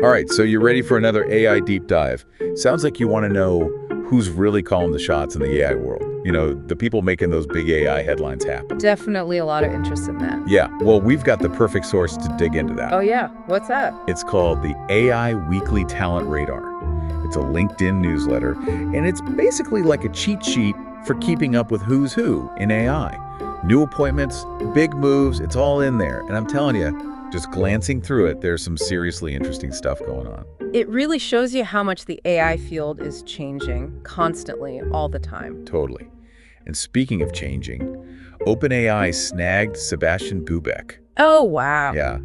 All right, so you're ready for another AI deep dive. Sounds like you want to know who's really calling the shots in the AI world. You know, the people making those big AI headlines happen. Definitely a lot of interest in that. Yeah, well, we've got the perfect source to dig into that. Oh yeah, what's that? It's called the AI Weekly Talent Radar. It's a LinkedIn newsletter, and it's basically like a cheat sheet for keeping up with who's who in AI. New appointments, big moves, it's all in there. And I'm telling you, just glancing through it, there's some seriously interesting stuff going on. It really shows you how much the AI field is changing constantly, all the time. Totally. And speaking of changing, OpenAI snagged Sebastian Bubeck. Oh, wow. Yeah,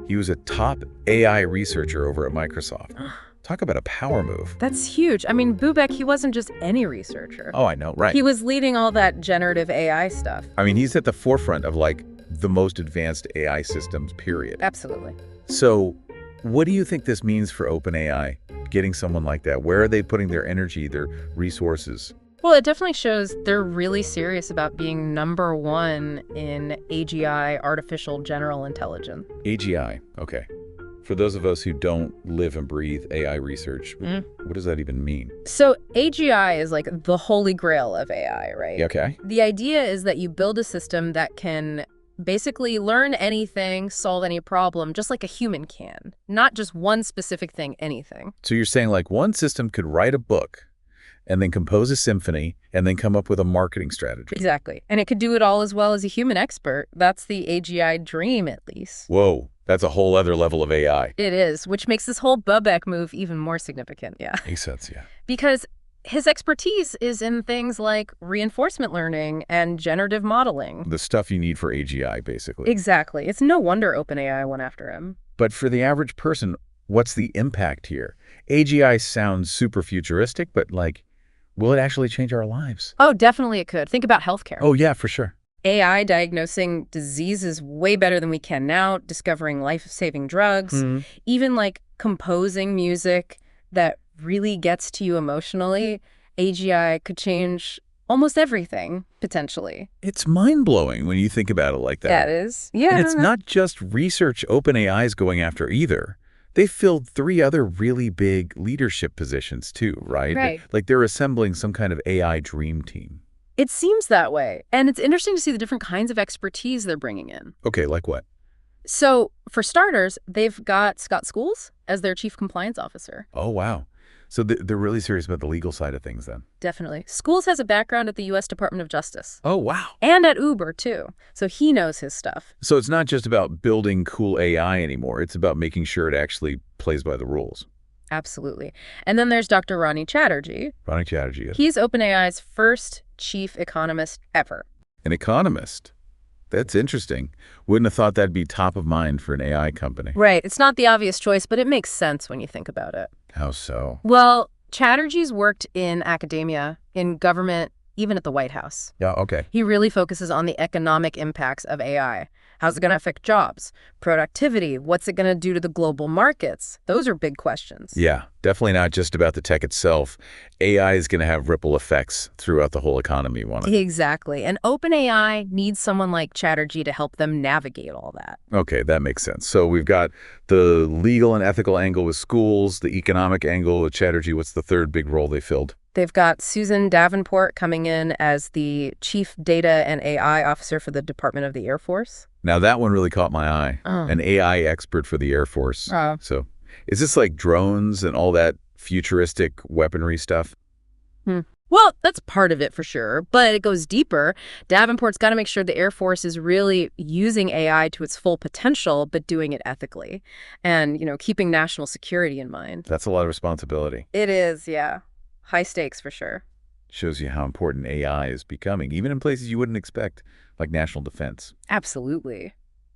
he was a top AI researcher over at Microsoft. Talk about a power move. That's huge. I mean, Bubeck, he wasn't just any researcher. Oh, I know, right. He was leading all that generative AI stuff. I mean, he's at the forefront of, like, the most advanced AI systems, period. Absolutely. So what do you think this means for OpenAI, getting someone like that? Where are they putting their energy, their resources? Well, it definitely shows they're really serious about being number one in AGI, artificial general intelligence. AGI, okay. For those of us who don't live and breathe AI research, what does that even mean? So AGI is like the holy grail of AI, right? Okay. The idea is that you build a system that can basically learn anything, solve any problem, just like a human can. Not just one specific thing, anything. So you're saying like one system could write a book and then compose a symphony and then come up with a marketing strategy. Exactly. And it could do it all as well as a human expert. That's the AGI dream, at least. Whoa, that's a whole other level of AI. It is, which makes this whole Bubeck move even more significant, yeah. Makes sense, yeah. Because his expertise is in things like reinforcement learning and generative modeling. The stuff you need for AGI, basically. Exactly. It's no wonder OpenAI went after him. But for the average person, what's the impact here? AGI sounds super futuristic, but like, will it actually change our lives? Oh, definitely it could. Think about healthcare. Oh, yeah, for sure. AI diagnosing diseases way better than we can now, discovering life-saving drugs, even like composing music that really gets to you emotionally. AGI could change almost everything, potentially. It's mind-blowing when you think about it like that. That is. Yeah. And it's not just research OpenAI is going after either. They filled 3 other really big leadership positions too, right? Right. Like they're assembling some kind of AI dream team. It seems that way. And it's interesting to see the different kinds of expertise they're bringing in. Okay, like what? So, for starters, they've got Scott Schools as their chief compliance officer. Oh, wow. So they're really serious about the legal side of things then. Definitely. Schools has a background at the U.S. Department of Justice. Oh, wow. And at Uber, too. So he knows his stuff. So it's not just about building cool AI anymore. It's about making sure it actually plays by the rules. Absolutely. And then there's Dr. Ronnie Chatterjee. Ronnie Chatterjee. Yes. He's OpenAI's first chief economist ever. An economist. That's interesting. Wouldn't have thought that'd be top of mind for an AI company. Right. It's not the obvious choice, but it makes sense when you think about it. How so? Well, Chatterjee's worked in academia, in government, even at the White House. Yeah, okay. He really focuses on the economic impacts of AI. How's it going to affect jobs, productivity? What's it going to do to the global markets? Those are big questions. Yeah, definitely not just about the tech itself. AI is going to have ripple effects throughout the whole economy. Exactly. And OpenAI needs someone like Chatterjee to help them navigate all that. Okay, that makes sense. So we've got the legal and ethical angle with schools, the economic angle with Chatterjee. What's the third big role they filled? They've got Susan Davenport coming in as the Chief Data and AI Officer for the Department of the Air Force. Now, that one really caught my eye. An AI expert for the Air Force. So is this like drones and all that futuristic weaponry stuff? Well, that's part of it for sure, but it goes deeper. Davenport's got to make sure the Air Force is really using AI to its full potential, but doing it ethically and, keeping national security in mind. That's a lot of responsibility. It is, yeah. High stakes for sure. Shows you how important AI is becoming, even in places you wouldn't expect, like national defense. Absolutely.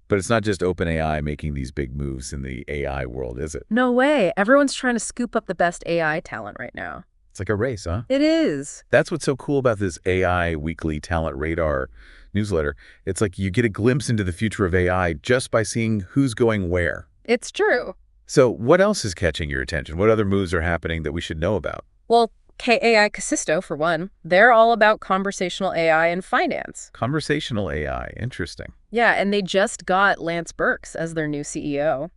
But it's not just OpenAI making these big moves in the AI world, is it? No way. Everyone's trying to scoop up the best AI talent right now. It's like a race, huh? It is. That's what's so cool about this AI Weekly Talent Radar newsletter. It's like you get a glimpse into the future of AI just by seeing who's going where. It's true. So what else is catching your attention? What other moves are happening that we should know about? Well, KAI Kasisto, for one. They're all about conversational AI and finance. Conversational AI. Interesting. Yeah, and they just got Lance Burks as their new CEO.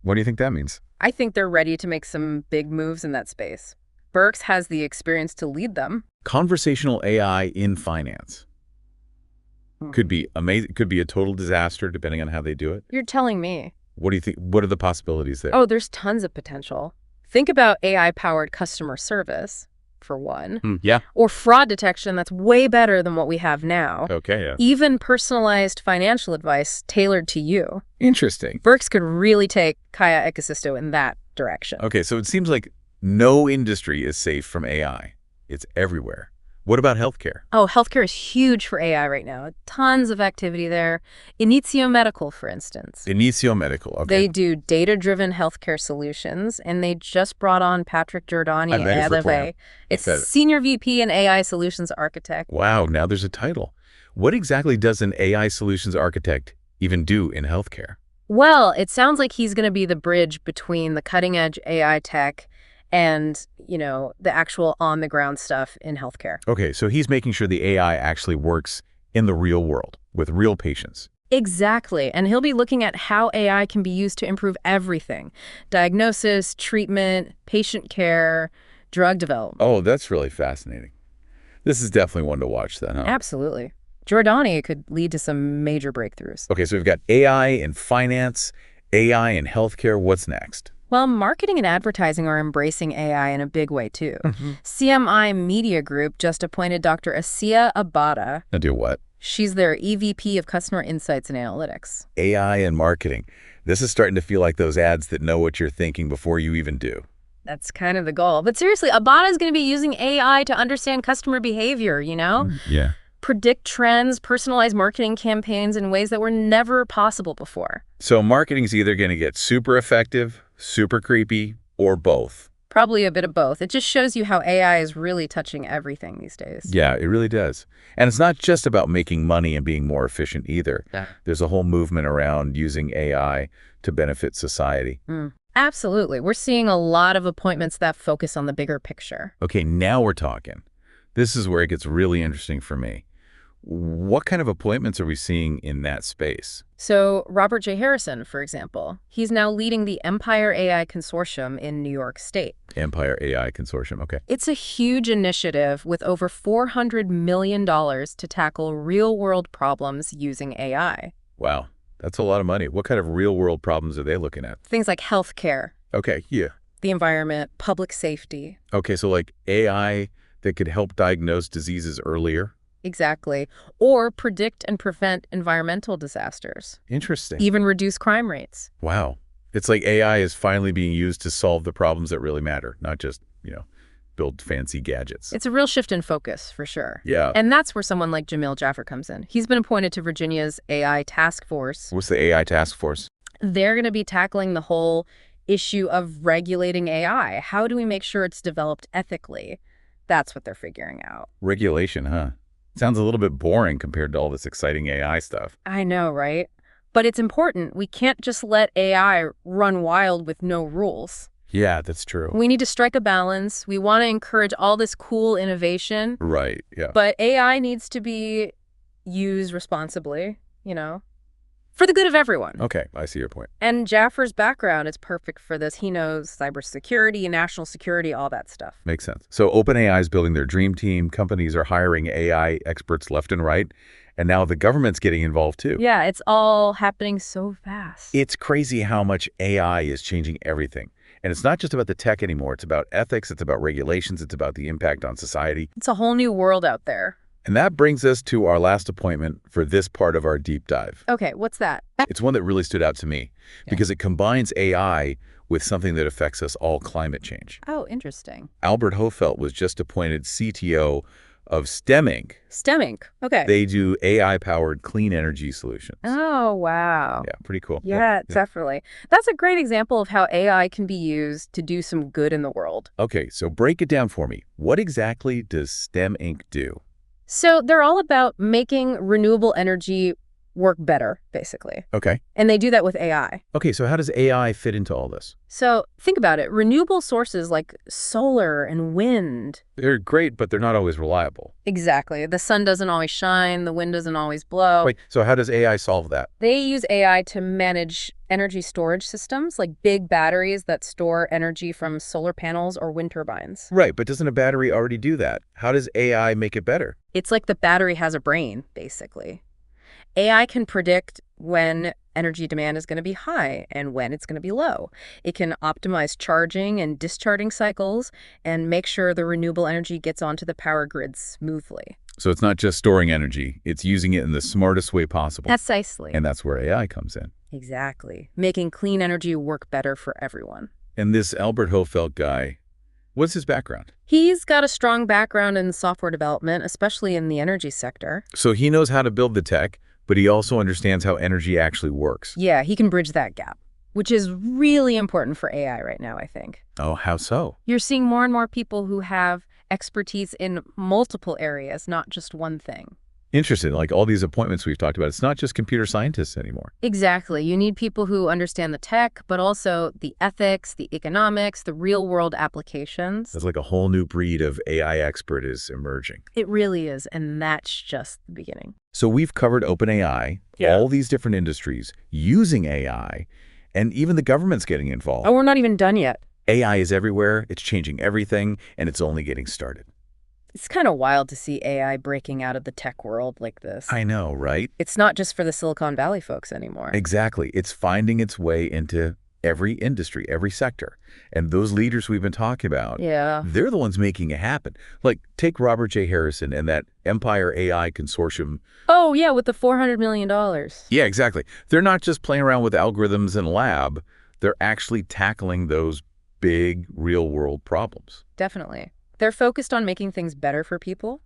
What do you think that means? I think they're ready to make some big moves in that space. Birx has the experience to lead them. Conversational AI in finance. Could be amazing. Could be a total disaster depending on how they do it. You're telling me. What do you think? What are the possibilities there? Oh, there's tons of potential. Think about AI-powered customer service, for one. Yeah. Or fraud detection that's way better than what we have now. Okay, yeah. Even personalized financial advice tailored to you. Interesting. Birx could really take Kaya Ecosisto in that direction. Okay, so it seems like no industry is safe from AI. It's everywhere. What about healthcare? Oh, healthcare is huge for AI right now. Tons of activity there. Inizio Medical, for instance. Inizio Medical, okay. They do data-driven healthcare solutions, and they just brought on Patrick Giordani I bet it's at It's Senior VP and AI Solutions Architect. Wow, now there's a title. What exactly does an AI Solutions Architect even do in healthcare? Well, it sounds like he's going to be the bridge between the cutting-edge AI tech and, the actual on-the-ground stuff in healthcare. Okay, so he's making sure the AI actually works in the real world with real patients. Exactly. And he'll be looking at how AI can be used to improve everything. Diagnosis, treatment, patient care, drug development. Oh, that's really fascinating. This is definitely one to watch then, huh? Absolutely. Giordani could lead to some major breakthroughs. Okay, so we've got AI in finance, AI in healthcare. What's next? Well, marketing and advertising are embracing AI in a big way, too. CMI Media Group just appointed Dr. Asiya Abada. Now do what? She's their EVP of Customer Insights and Analytics. AI and marketing. This is starting to feel like those ads that know what you're thinking before you even do. That's kind of the goal. But seriously, Abada is going to be using AI to understand customer behavior, Yeah. Predict trends, personalize marketing campaigns in ways that were never possible before. So marketing's either going to get super effective, super creepy, or both. Probably a bit of both. It just shows you how AI is really touching everything these days. Yeah, it really does. And it's not just about making money and being more efficient either. Yeah. There's a whole movement around using AI to benefit society. Absolutely. We're seeing a lot of appointments that focus on the bigger picture. Okay, now we're talking. This is where it gets really interesting for me. What kind of appointments are we seeing in that space? So Robert J. Harrison, for example, he's now leading the Empire AI Consortium in New York State. Empire AI Consortium, okay. It's a huge initiative with over $400 million to tackle real-world problems using AI. Wow, that's a lot of money. What kind of real-world problems are they looking at? Things like healthcare, Okay, yeah. the environment, public safety. Okay, so like AI that could help diagnose diseases earlier? Exactly. Or predict and prevent environmental disasters. Interesting. Even reduce crime rates. Wow. It's like AI is finally being used to solve the problems that really matter, not just, build fancy gadgets. It's a real shift in focus, for sure. Yeah. And that's where someone like Jamil Jaffer comes in. He's been appointed to Virginia's AI task force. What's the AI task force? They're going to be tackling the whole issue of regulating AI. How do we make sure it's developed ethically? That's what they're figuring out. Regulation, huh? Sounds a little bit boring compared to all this exciting AI stuff. I know, right? But it's important. We can't just let AI run wild with no rules. Yeah, that's true. We need to strike a balance. We want to encourage all this cool innovation. Right, yeah. But AI needs to be used responsibly, for the good of everyone. Okay, I see your point. And Jaffer's background is perfect for this. He knows cybersecurity, national security, all that stuff. Makes sense. So OpenAI is building their dream team. Companies are hiring AI experts left and right. And now the government's getting involved too. Yeah, it's all happening so fast. It's crazy how much AI is changing everything. And it's not just about the tech anymore. It's about ethics. It's about regulations. It's about the impact on society. It's a whole new world out there. And that brings us to our last appointment for this part of our deep dive. Okay, what's that? It's one that really stood out to me because it combines AI with something that affects us all, climate change. Oh, interesting. Albert Hofelt was just appointed CTO of STEM Inc. STEM Inc. Okay. They do AI-powered clean energy solutions. Oh, wow. Yeah, pretty cool. Yeah, definitely. That's a great example of how AI can be used to do some good in the world. Okay, so break it down for me. What exactly does STEM Inc. do? So they're all about making renewable energy work better, basically. Okay. And they do that with AI. Okay, so how does AI fit into all this? So think about it. Renewable sources like solar and wind. They're great, but they're not always reliable. Exactly. The sun doesn't always shine. The wind doesn't always blow. Wait, so how does AI solve that? They use AI to manage energy storage systems, like big batteries that store energy from solar panels or wind turbines. Right, but doesn't a battery already do that? How does AI make it better? It's like the battery has a brain, basically. AI can predict when energy demand is going to be high and when it's going to be low. It can optimize charging and discharging cycles and make sure the renewable energy gets onto the power grid smoothly. So it's not just storing energy, it's using it in the smartest way possible. Precisely. And that's where AI comes in. Exactly. Making clean energy work better for everyone. And this Albert Hofeld guy, what's his background? He's got a strong background in software development, especially in the energy sector. So he knows how to build the tech, but he also understands how energy actually works. Yeah, he can bridge that gap, which is really important for AI right now, I think. Oh, how so? You're seeing more and more people who have expertise in multiple areas, not just one thing. Interesting. Like all these appointments we've talked about, it's not just computer scientists anymore. Exactly. You need people who understand the tech, but also the ethics, the economics, the real-world applications. It's like a whole new breed of AI expert is emerging. It really is, and that's just the beginning. So we've covered OpenAI, all these different industries using AI, and even the government's getting involved. Oh, we're not even done yet. AI is everywhere, it's changing everything, and it's only getting started. It's kind of wild to see AI breaking out of the tech world like this. I know, right? It's not just for the Silicon Valley folks anymore. Exactly. It's finding its way into every industry, every sector. And those leaders we've been talking about, they're the ones making it happen. Like, take Robert J. Harrison and that Empire AI Consortium. Oh, yeah, with the $400 million. Yeah, exactly. They're not just playing around with algorithms in a lab. They're actually tackling those big, real-world problems. Definitely. They're focused on making things better for people,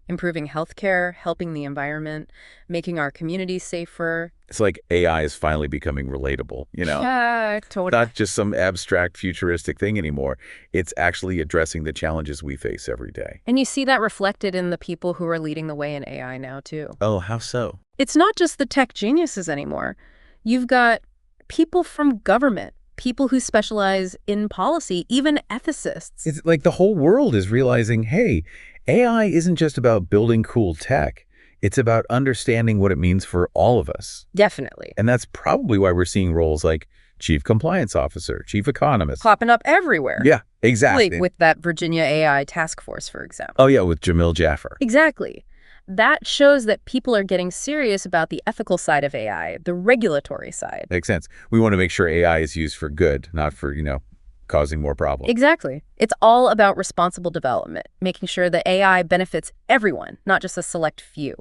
improving healthcare, helping the environment, making our communities safer. It's like AI is finally becoming relatable, you know? Yeah, totally. Not just some abstract, futuristic thing anymore. It's actually addressing the challenges we face every day. And you see that reflected in the people who are leading the way in AI now, too. Oh, how so? It's not just the tech geniuses anymore. You've got people from government, people who specialize in policy, even ethicists. It's like the whole world is realizing, hey, AI isn't just about building cool tech. It's about understanding what it means for all of us. Definitely. And that's probably why we're seeing roles like chief compliance officer, chief economist. Popping up everywhere. Yeah, exactly. Like with that Virginia AI task force, for example. Oh, yeah, with Jamil Jaffer. Exactly. That shows that people are getting serious about the ethical side of AI, the regulatory side. Makes sense. We want to make sure AI is used for good, not for, causing more problems. Exactly. It's all about responsible development, making sure that AI benefits everyone, not just a select few.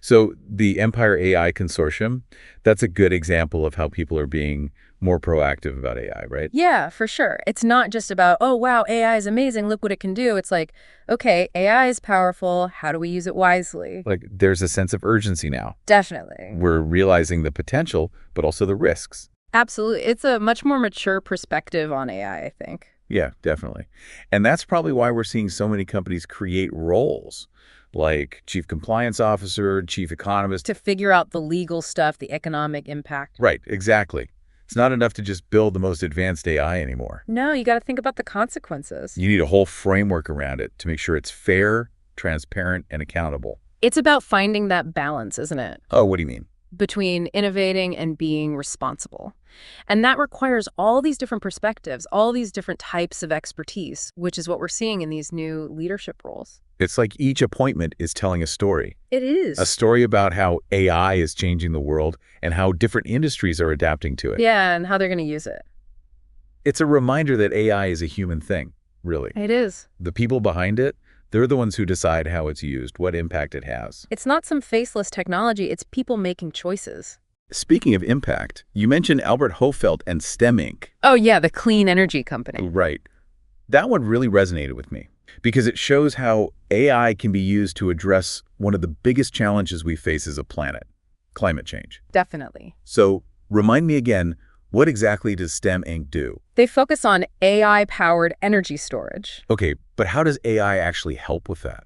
So the Empire AI Consortium, that's a good example of how people are being more proactive about AI, right? Yeah, for sure. It's not just about, oh, wow, AI is amazing, look what it can do. It's like, okay, AI is powerful. How do we use it wisely? Like there's a sense of urgency now. Definitely. We're realizing the potential, but also the risks. Absolutely. It's a much more mature perspective on AI, I think. Yeah, definitely. And that's probably why we're seeing so many companies create roles like chief compliance officer, chief economist. To figure out the legal stuff, the economic impact. Right, exactly. It's not enough to just build the most advanced AI anymore. No, you got to think about the consequences. You need a whole framework around it to make sure it's fair, transparent, and accountable. It's about finding that balance, isn't it? Oh, what do you mean? Between innovating and being responsible. And that requires all these different perspectives, all these different types of expertise, which is what we're seeing in these new leadership roles. It's like each appointment is telling a story. It is. A story about how AI is changing the world and how different industries are adapting to it. Yeah, and how they're going to use it. It's a reminder that AI is a human thing, really. It is. The people behind it, they're the ones who decide how it's used, what impact it has. It's not some faceless technology, it's people making choices. Speaking of impact, you mentioned Albert Hofeld and STEM Inc. Oh yeah, the clean energy company. Right. That one really resonated with me because it shows how AI can be used to address one of the biggest challenges we face as a planet, climate change. Definitely. So remind me again, what exactly does STEM Inc. do? They focus on AI-powered energy storage. Okay, but how does AI actually help with that?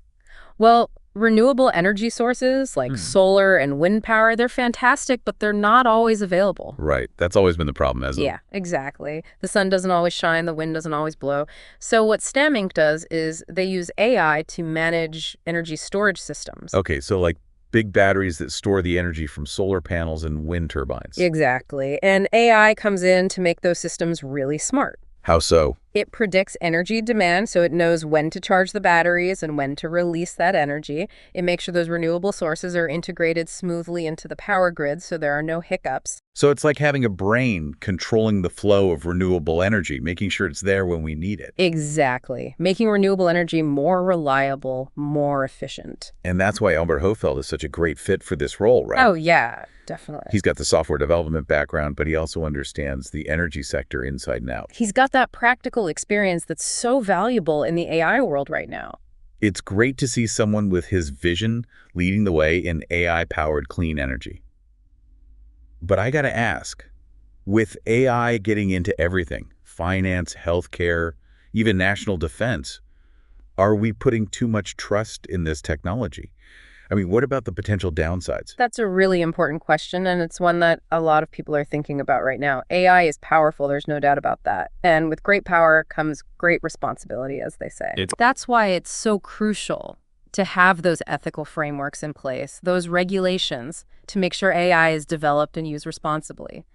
Well, Renewable energy sources like solar and wind power, they're fantastic, but they're not always available. Right. That's always been the problem, hasn't it? Yeah, exactly. The sun doesn't always shine, the wind doesn't always blow. So what STEM Inc. does is they use AI to manage energy storage systems. Okay, so like big batteries that store the energy from solar panels and wind turbines. Exactly. And AI comes in to make those systems really smart. How so? It predicts energy demand, so it knows when to charge the batteries and when to release that energy. It makes sure those renewable sources are integrated smoothly into the power grid so there are no hiccups. So it's like having a brain controlling the flow of renewable energy, making sure it's there when we need it. Exactly. Making renewable energy more reliable, more efficient. And that's why Albert Hofeld is such a great fit for this role, right? Oh, yeah, definitely. He's got the software development background, but he also understands the energy sector inside and out. He's got that practical experience that's so valuable in the AI world right now. It's great to see someone with his vision leading the way in AI-powered clean energy. But I gotta ask, with AI getting into everything, finance, healthcare, even national defense, are we putting too much trust in this technology? I mean, what about the potential downsides? That's a really important question, and it's one that a lot of people are thinking about right now. AI is powerful, there's no doubt about that. And with great power comes great responsibility, as they say. That's why it's so crucial to have those ethical frameworks in place, those regulations, to make sure AI is developed and used responsibly.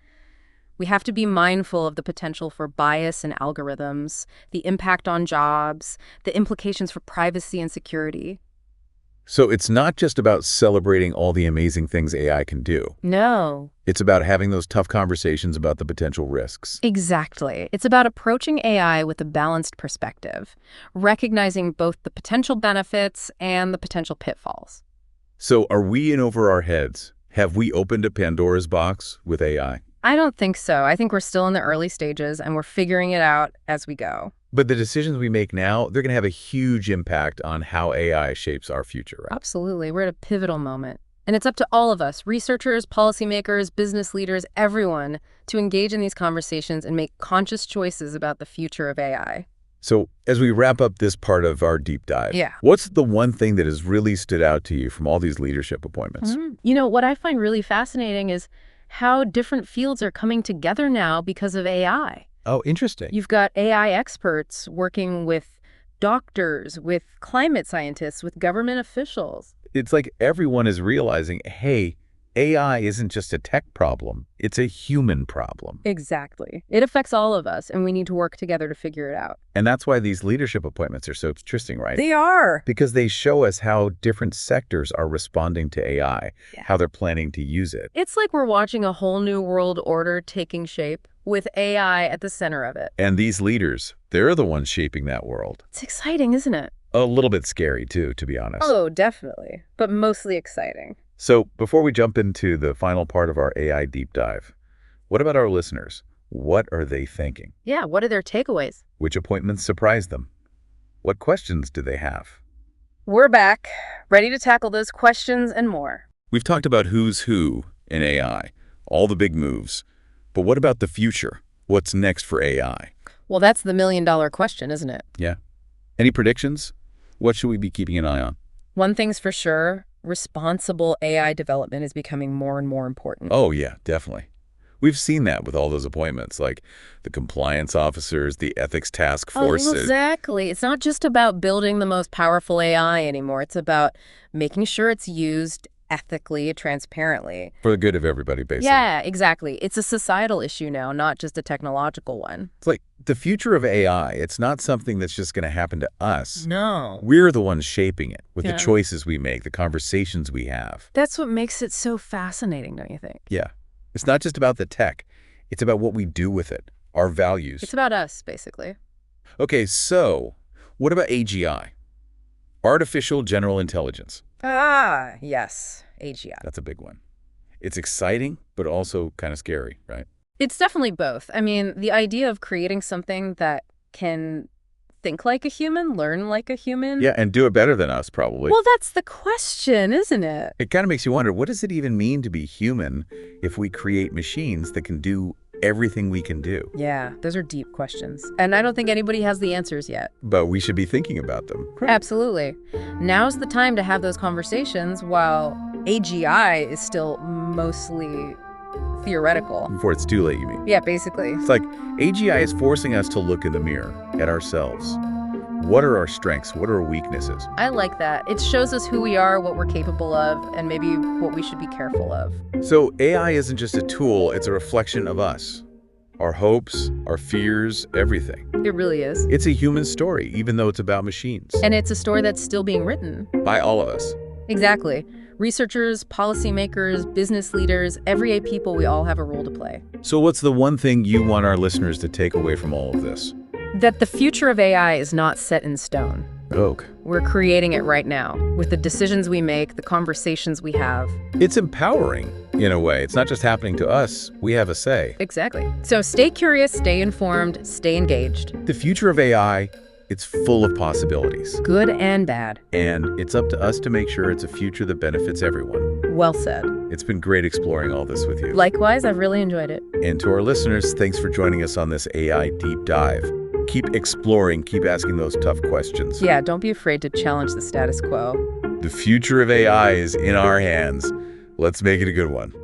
We have to be mindful of the potential for bias in algorithms, the impact on jobs, the implications for privacy and security. So it's not just about celebrating all the amazing things AI can do. No. It's about having those tough conversations about the potential risks. Exactly. It's about approaching AI with a balanced perspective, recognizing both the potential benefits and the potential pitfalls. So are we in over our heads? Have we opened a Pandora's box with AI? I don't think so. I think we're still in the early stages and we're figuring it out as we go. But the decisions we make now, they're going to have a huge impact on how AI shapes our future, right? Absolutely. We're at a pivotal moment. And it's up to all of us, researchers, policymakers, business leaders, everyone, to engage in these conversations and make conscious choices about the future of AI. So as we wrap up this part of our deep dive, what's the one thing that has really stood out to you from all these leadership appointments? You know, what I find really fascinating is how different fields are coming together now because of AI. Oh, interesting. You've got AI experts working with doctors, with climate scientists, with government officials. It's like everyone is realizing, hey, AI isn't just a tech problem, it's a human problem. Exactly. It affects all of us, and we need to work together to figure it out. And that's why these leadership appointments are so interesting, right? They are. Because they show us how different sectors are responding to AI, how they're planning to use it. It's like we're watching a whole new world order taking shape with AI at the center of it. And these leaders, they're the ones shaping that world. It's exciting, isn't it? A little bit scary, too, to be honest. Oh, definitely. But mostly exciting. So before we jump into the final part of our AI deep dive, what about our listeners? What are they thinking? Yeah, what are their takeaways? Which appointments surprised them? What questions do they have? We're back, ready to tackle those questions and more. We've talked about who's who in AI, all the big moves. But what about the future? What's next for AI? Well, that's the million-dollar question, isn't it? Yeah. Any predictions? What should we be keeping an eye on? One thing's for sure, responsible AI development is becoming more and more important. Oh, yeah, definitely. We've seen that with all those appointments, like the compliance officers, the ethics task forces. Oh, exactly. It's not just about building the most powerful AI anymore. It's about making sure it's used ethically, transparently. For the good of everybody, basically. Yeah, exactly. It's a societal issue now, not just a technological one. It's like the future of AI, it's not something that's just going to happen to us. No. We're the ones shaping it with the choices we make, the conversations we have. That's what makes it so fascinating, don't you think? Yeah. It's not just about the tech. It's about what we do with it, our values. It's about us, basically. Okay, so what about AGI? Artificial General Intelligence. Ah, yes, AGI. That's a big one. It's exciting, but also kind of scary, right? It's definitely both. I mean, the idea of creating something that can think like a human, learn like a human. Yeah, and do it better than us, probably. Well, that's the question, isn't it? It kind of makes you wonder, what does it even mean to be human if we create machines that can do everything we can do. Yeah, those are deep questions. And I don't think anybody has the answers yet. But we should be thinking about them. Absolutely. Now's the time to have those conversations while AGI is still mostly theoretical. Before it's too late, you mean? Yeah, basically. It's like AGI is forcing us to look in the mirror at ourselves. What are our strengths? What are our weaknesses? I like that. It shows us who we are, what we're capable of, and maybe what we should be careful of. So AI isn't just a tool, it's a reflection of us. Our hopes, our fears, everything. It really is. It's a human story, even though it's about machines. And it's a story that's still being written. By all of us. Exactly. Researchers, policymakers, business leaders, everyday people, we all have a role to play. So what's the one thing you want our listeners to take away from all of this? That the future of AI is not set in stone. Oak. We're creating it right now with the decisions we make, the conversations we have. It's empowering, in a way. It's not just happening to us. We have a say. Exactly. So stay curious, stay informed, stay engaged. The future of AI, it's full of possibilities. Good and bad. And it's up to us to make sure it's a future that benefits everyone. Well said. It's been great exploring all this with you. Likewise, I've really enjoyed it. And to our listeners, thanks for joining us on this AI deep dive. Keep exploring, keep asking those tough questions. Yeah, don't be afraid to challenge the status quo. The future of AI is in our hands. Let's make it a good one.